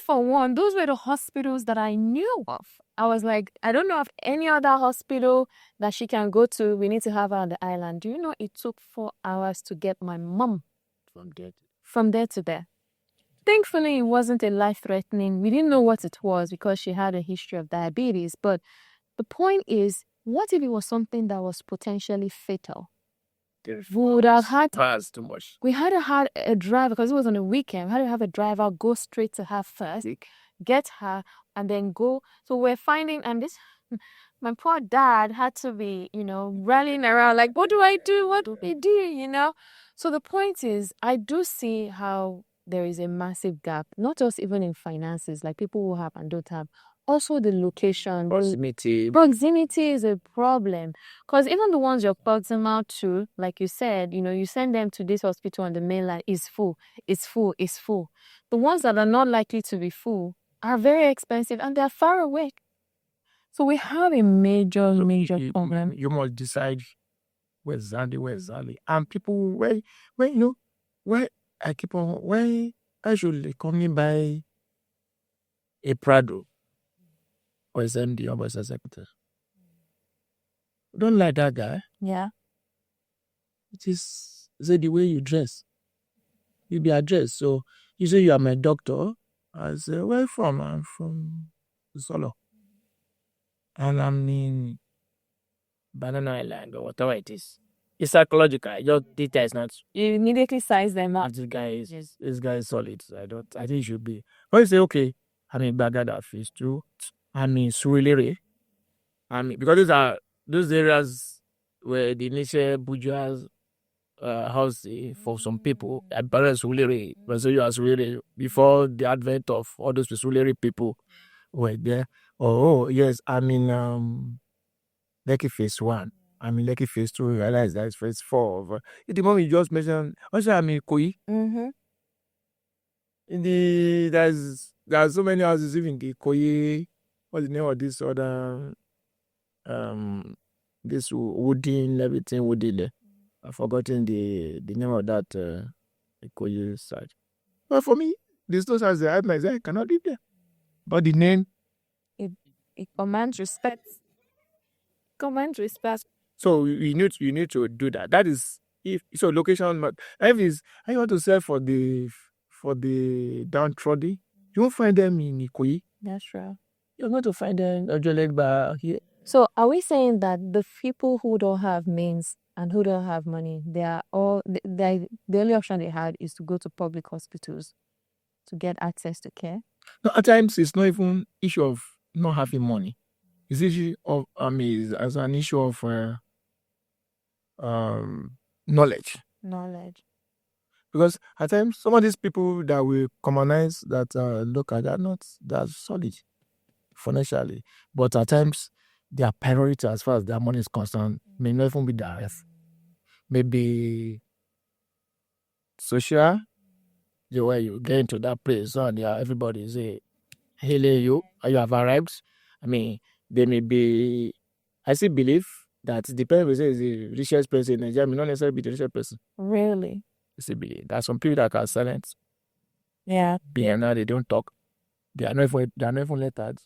For one, those were the hospitals that I knew of. I was like, I don't know of any other hospital that she can go to. We need to have her on the island. Do you know it took 4 hours to get my mom from there to there? Thankfully, it wasn't a life-threatening. We didn't know what it was because she had a history of diabetes. But the point is, what if it was something that was potentially fatal? We would have had too much. We had to have a driver because it was on a weekend. We had to have a driver go straight to her first, get her, and then go. So we're finding, and this, my poor dad had to be, rallying around like, what do I do? What do we do? So the point is, I do see how there is a massive gap, not just even in finances, like people who have and don't have. Also, the location. Proximity is a problem. Because even the ones you're proximal to, like you said, you send them to this hospital on the mainland, is full. It's full. It's full. The ones that are not likely to be full are very expensive and they're far away. So we have a major problem. You must decide where's Zali. And people, where I keep on, where I should come in by a Prado. Or is MD or is executive. Don't like that guy. Yeah. It is the way you dress. You be addressed. So you say you are my doctor. I say, where from? I'm from Solo. And I'm in Banana Island or whatever it is. It's psychological. Your data is not. You immediately size them up. This guy is solid. So I think it should be. But you say, okay, I'm in Baghdad phase 2. I'm in Surulere. Because those areas where the initial bourgeois house for some people, Surulere, Surulere, before the advent of all those Surulere people were there. Oh, yes, I'm in Lekki phase 1. I'm in Lekki phase 2. I realize that it's phase 4. At the moment you just mentioned, also I'm in Koi. Mm-hmm. There's so many houses even in Koi. What's the name of this other this wooden everything wooden there? I've forgotten the name of that Ikoyi site. But for me, these two sites I cannot live there. But the name it commands respect. So you need to do that. That is if so location. If is I want to sell for the downtrodden, you won't find them in Ikoyi. That's true. You're going to find them here. So are we saying that the people who don't have means and who don't have money, they are all the only option they had is to go to public hospitals to get access to care? No, at times it's not even issue of not having money. It's issue of as an issue of knowledge. Because at times some of these people that we commonize that look at are not that solid financially, but at times their priority as far as their money is concerned may not even be the highest. Maybe social, where you get into that place and everybody say, "Hey, you have arrived." They may be. I still believe that it depends. Say is the richest person in Nigeria may not necessarily be the richest person. Really? I still believe there are some people that are silent. Yeah. They don't talk. They are not even letters.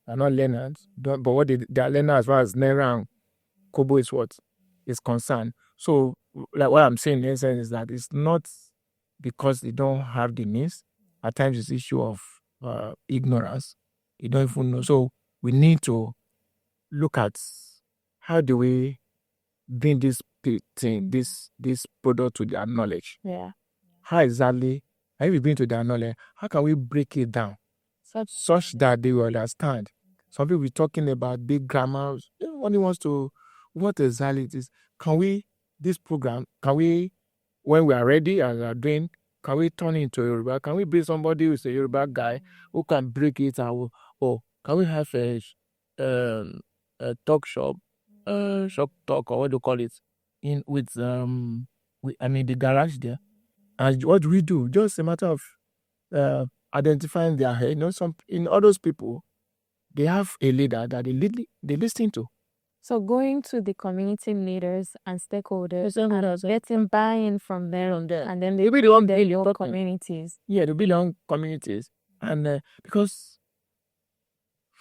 They are not learners. But what they are learners as far as Naira and Kobo is concerned. So, like what I'm saying in essence is that it's not because they don't have the means. At times, it's issue of ignorance. You don't even know. So we need to look at how do we bring this thing, this product to their knowledge. Yeah. How exactly, how we bring to their knowledge, how can we break it down such that they will understand? Some people be talking about big grammars. Everybody wants to, what exactly it is. Can we, this program, can we, when we are ready and are doing, can we turn it into Yoruba? Can we bring somebody who's a Yoruba guy who can break it out? Or can we have a talk shop, shop talk, or what do you call it, in with the garage there? And what do we do? Just a matter of identifying their head. Some in all those people, they have a leader that they listen to. So going to the community leaders and stakeholders and getting buy-in from them, and then they build their own communities. Yeah, they build their own communities, and because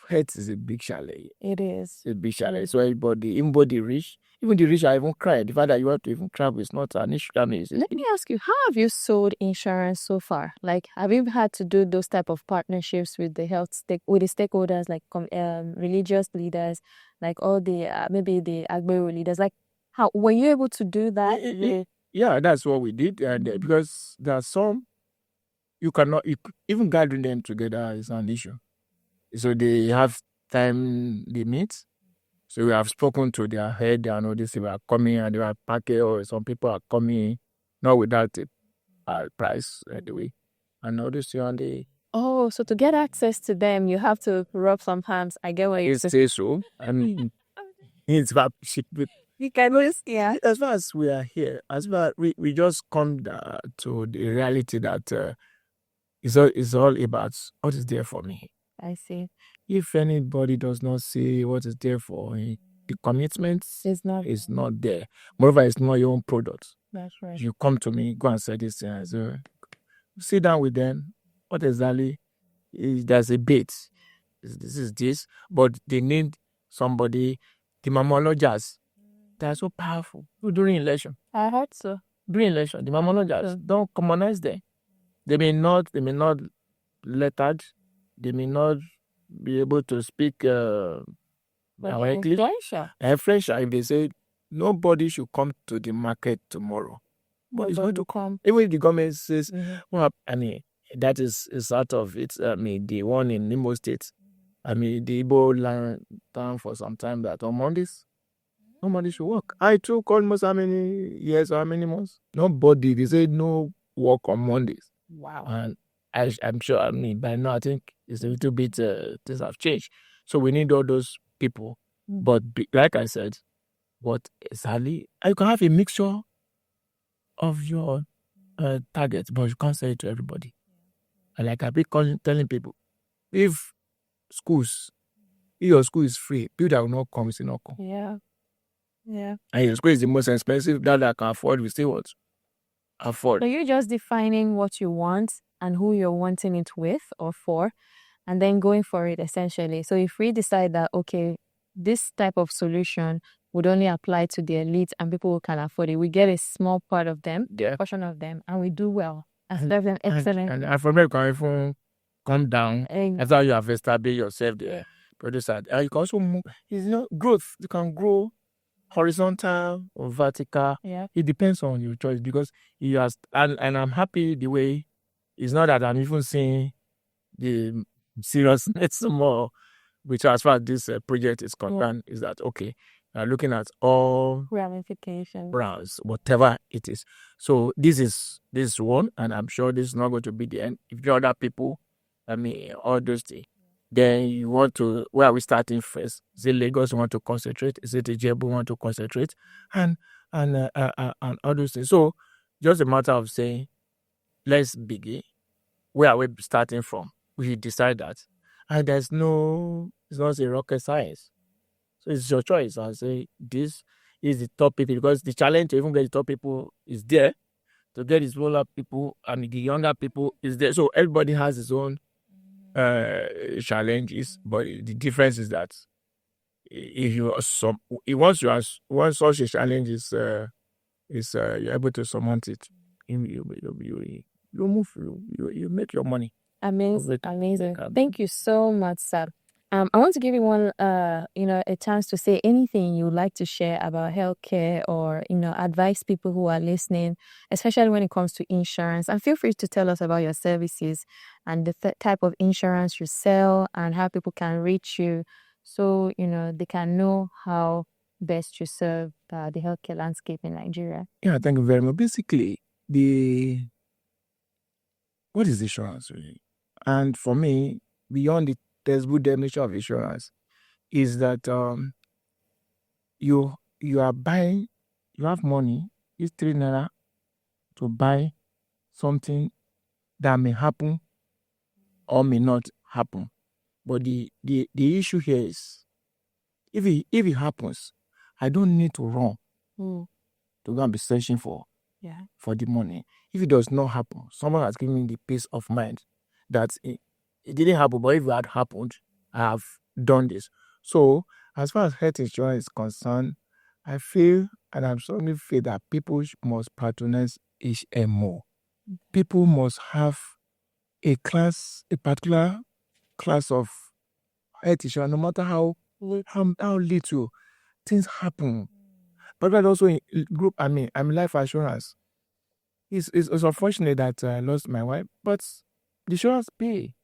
health is a big challenge. It is. It's a big challenge. So everybody, even the rich, I even cry. The fact that you have to even travel is not an issue. Let me ask you, how have you sold insurance so far? Like, have you had to do those type of partnerships with the stakeholders, like religious leaders, like all the maybe the agro leaders? Like, how were you able to do that? Yeah, that's what we did, and because there are some you cannot even gathering them together is an issue. So they have time limits. So we have spoken to their head. They know this. They are coming and they are packing, or some people are coming not without a price anyway. And all this on the. Oh, so to get access to them, you have to rub some palms. I get what you say. So I mean, it's about you can always, yeah. As far as we are here, as far as we just come to the reality that it's all about what is there for me. I see. If anybody does not see what is there for the commitment is not there. Moreover, it's not your own product. That's right. You come to me, go and say this thing. So sit down with them. What exactly is there's a bait. This is this, but they need somebody. The mammologists, they're so powerful during election. I heard so. During election, the mammologists don't commonize them. They may not lettered. They may not be able to speak directly. French, if they say nobody should come to the market tomorrow, but it's going to come. Even if the government says, well, I mean, that is out of it. I mean, the one in Imo State, I mean, the Igbo land down for some time that on Mondays, nobody should work. I took almost how many years or how many months? Nobody. They said no work on Mondays. Wow. And I'm sure, I mean, by now I think it's a little bit, things have changed. So we need all those people. But like I said, what exactly, you can have a mixture of your targets, but you can't say it to everybody. And like I be telling people, if your school is free, people that will not come, will not come. Yeah. Yeah. And your school is the most expensive, that I can afford, we still what? Afford. So you're just defining what you want and who you're wanting it with or for, and then going for it essentially. So if we decide that, okay, this type of solution would only apply to the elite and people who can afford it, we get a small part of them, portion of them, and we do well and serve them excellent. And from there, you can even come down after you have established yourself there. Producer, you can also move. It's growth. You can grow horizontal or vertical. Yeah. It depends on your choice because you have, and I'm happy the way. It's not that I'm even seeing the seriousness more, which as far as this project is concerned, is that okay? Looking at all ramifications, brands, whatever it is. So this is one, and I'm sure this is not going to be the end. If the other people, I mean, all those things, then you want to. Where are we starting first? Is it Lagos want to concentrate? Is it Ijebu want to concentrate? And all those things. So just a matter of saying, let's begin. Where are we starting from? We decide that. And it's not a rocket science. So it's your choice. I say this is the top people because the challenge to even get the top people is there. To get the smaller people and the younger people is there. So everybody has his own challenges, but the difference is that once such a challenge is you're able to surmount it, you move, you make your money. Amazing. Thank you so much, sir. I want to give you one, a chance to say anything you would like to share about healthcare or, advise people who are listening, especially when it comes to insurance. And feel free to tell us about your services and the type of insurance you sell and how people can reach you so, they can know how best to serve the healthcare landscape in Nigeria. Yeah, thank you very much. Basically, what is insurance really? And for me, beyond the textbook definition of insurance, is that you are buying, you have money, it's 3 naira to buy something that may happen or may not happen. But the issue here is if it happens, I don't need to run to go and be searching for the money. If it does not happen, someone has given me the peace of mind that it didn't happen, but if it had happened, I have done this. So as far as health insurance is concerned, I feel and I'm strongly feel that people must patronize HMO. People must have a particular class of health insurance, no matter how little things happen. But also in group, I'm life assurance. It's unfortunate that I lost my wife, but the insurance pay.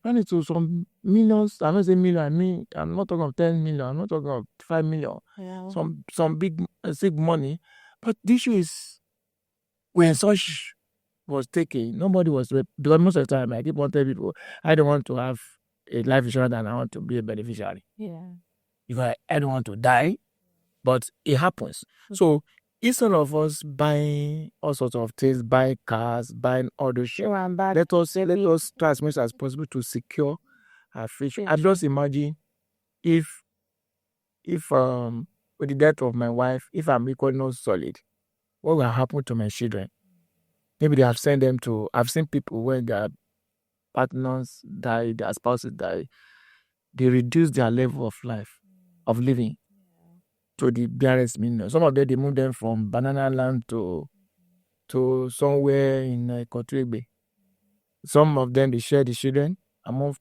When it was some millions, I'm not saying million, I'm not talking of 10 million, I'm not talking of 5 million. Yeah. Some big money. But the issue is when such was taken, nobody was, because most of the time I keep on telling people, I don't want to have a life insurance and I want to be a beneficiary. Yeah. Because I don't want to die, but it happens. So instead of us buying all sorts of things, buying cars, buying all those shit, let us try as much as possible to secure our future. I just imagine if with the death of my wife, if I'm equally not solid, what will happen to my children? Maybe they have sent them to. I've seen people when their partners die, their spouses die, they reduce their level of life, of living, to the barest minimum. Some of them, they move them from Banana Land to somewhere in Kotrigbe. Some of them, they share the children among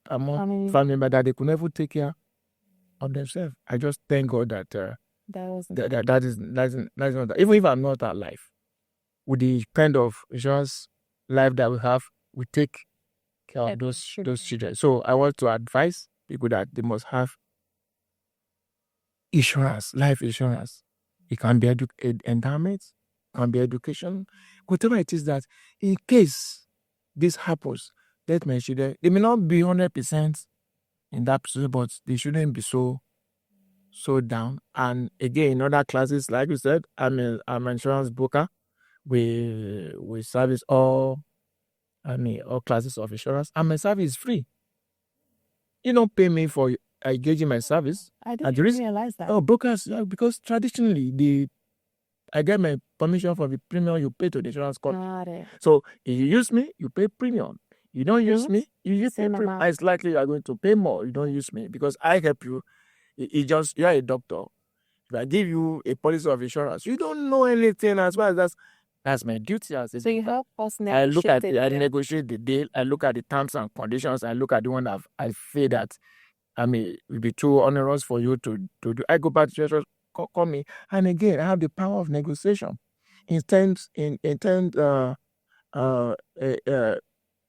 family members that they could never take care of themselves. I just thank God that that is not that. Even if I'm not alive, with the kind of insurance life that we have, we take care of those children. So I want to advise people that they must have insurance, life insurance. It can be endowment, it can be education, whatever it is, that in case this happens, let my children, they may not be 100% in that position, but they shouldn't be so down. And again, in other classes, like you said, I'm an insurance broker. We service all classes of insurance, and my service is free. You don't pay me for engaging my service. I didn't realize that. Oh, brokers, because traditionally I get my permission for the premium you pay to the insurance company. Got it. So if you use me, you pay premium. You don't use me, you use Same premium. amount. It's likely you are going to pay more. You don't use me because I help you. You are a doctor. If I give you a policy of insurance, you don't know anything as well as that's my duty as a So you help us I negotiate. negotiate the deal. I look at the terms and conditions. I look at the one that I feel that it will be too onerous for you to do. I go back to your call me, and again I have the power of negotiation.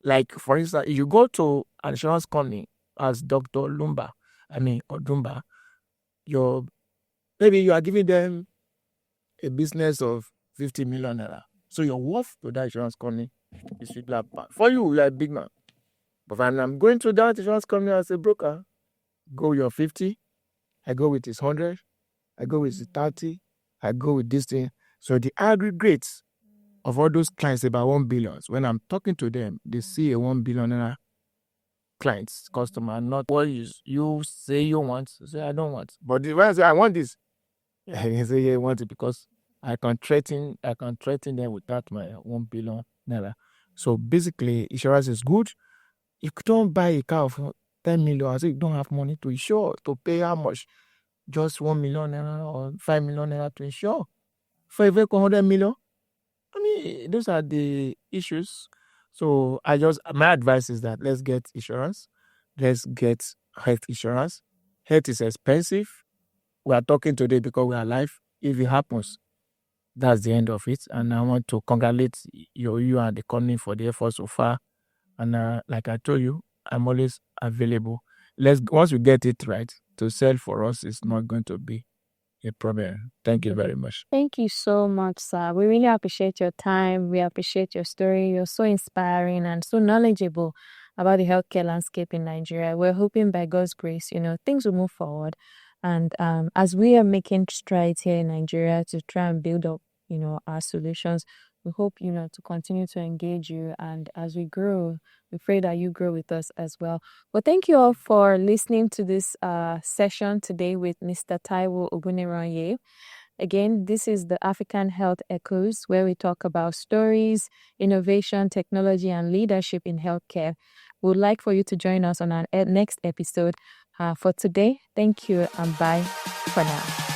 Like for instance, if you go to an insurance company as Dr. Lumba, or Dumba, maybe you are giving them a business of 50 million naira. So your worth to that insurance company is for you, you're a big man. But when I'm going to that insurance company as a broker, go with your 50, I go with his 100, I go with his 30, I go with this thing. So the aggregates of all those clients about 1 billion. When I'm talking to them, they see a 1 billion naira clients, customer, not what you say you want. Say I don't want. But when I say I want this, you say you want it because I can threaten them without my 1 billion naira. So basically, insurance is good. If you don't buy a car of 10 million, I say you don't have money to insure, to pay how much? Just 1 million naira or 5 million naira to insure. For a vehicle 100 million, those are the issues. So my advice is that let's get insurance. Let's get health insurance. Health is expensive. We are talking today because we are alive. If it happens, that's the end of it. And I want to congratulate you and the company for the effort so far. And like I told you, I'm always available. Once we get it right, to sell for us is not going to be a problem. Thank you very much. Thank you so much, sir. We really appreciate your time. We appreciate your story. You're so inspiring and so knowledgeable about the healthcare landscape in Nigeria. We're hoping by God's grace, things will move forward. And as we are making strides here in Nigeria to try and build up, our solutions, we hope, to continue to engage you. And as we grow, we pray that you grow with us as well. Well, thank you all for listening to this session today with Mr. Taiwo Oguniranye. Again, this is the African Health Echoes, where we talk about stories, innovation, technology, and leadership in healthcare. We would like for you to join us on our next episode. For today, thank you and bye for now.